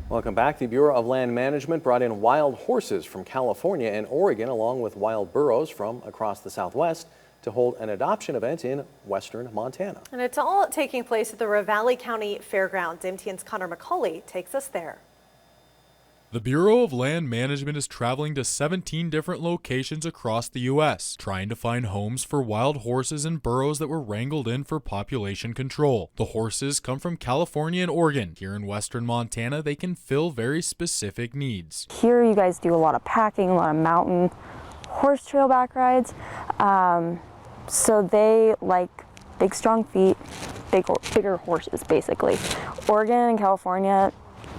Welcome back. The Bureau of Land Management brought in wild horses from California and Oregon, along with wild burros from across the Southwest, to hold an adoption event in western Montana. And it's all taking place at the Ravalli County Fairgrounds. MTN's Connor McCauley takes us there. The Bureau of Land Management is traveling to 17 different locations across the U.S., trying to find homes for wild horses and burros that were wrangled in for population control. The horses come from California and Oregon. Here in western Montana, they can fill very specific needs. Here you guys do a lot of packing, a lot of mountain horse trail back rides. So they like big, strong feet, bigger horses, basically. Oregon and California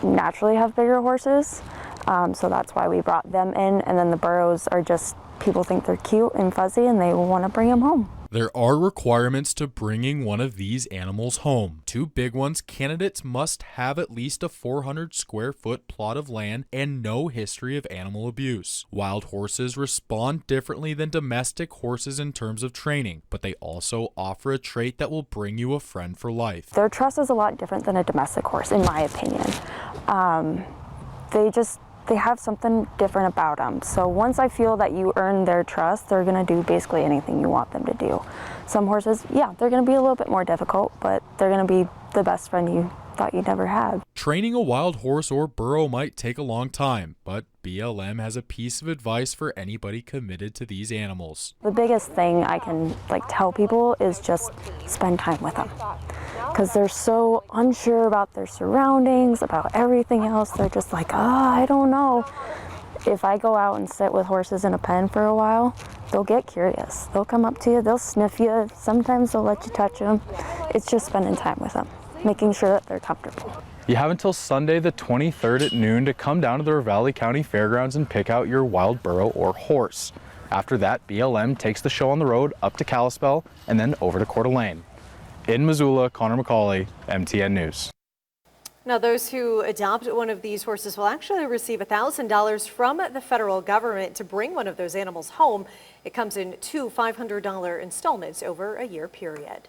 naturally have bigger horses, so that's why we brought them in. And then the burros are just, people think they're cute and fuzzy and they want to bring them home. There are requirements to bringing one of these animals home. Two big ones: candidates must have at least a 400 square foot plot of land and no history of animal abuse. Wild horses respond differently than domestic horses in terms of training, but they also offer a trait that will bring you a friend for life. Their trust is a lot different than a domestic horse, in my opinion. They have something different about them. So once I feel that you earn their trust, they're gonna do basically anything you want them to do. Some horses, yeah, they're gonna be a little bit more difficult, but they're gonna be the best friend you thought you'd never had. Training a wild horse or burro might take a long time, but BLM has a piece of advice for anybody committed to these animals. The biggest thing I can tell people is just spend time with them, because they're so unsure about their surroundings, about everything else. They're just like, I don't know. If I go out and sit with horses in a pen for a while, they'll get curious. They'll come up to you, they'll sniff you, sometimes they'll let you touch them. It's just spending time with them, making sure that they're comfortable. You have until Sunday the 23rd at noon to come down to the Ravalli County Fairgrounds and pick out your wild burro or horse. After that, BLM takes the show on the road up to Kalispell and then over to Coeur d'Alene. In Missoula, Connor McCauley, MTN News. Now, those who adopt one of these horses will actually receive $1,000 from the federal government to bring one of those animals home. It comes in two $500 installments over a year period.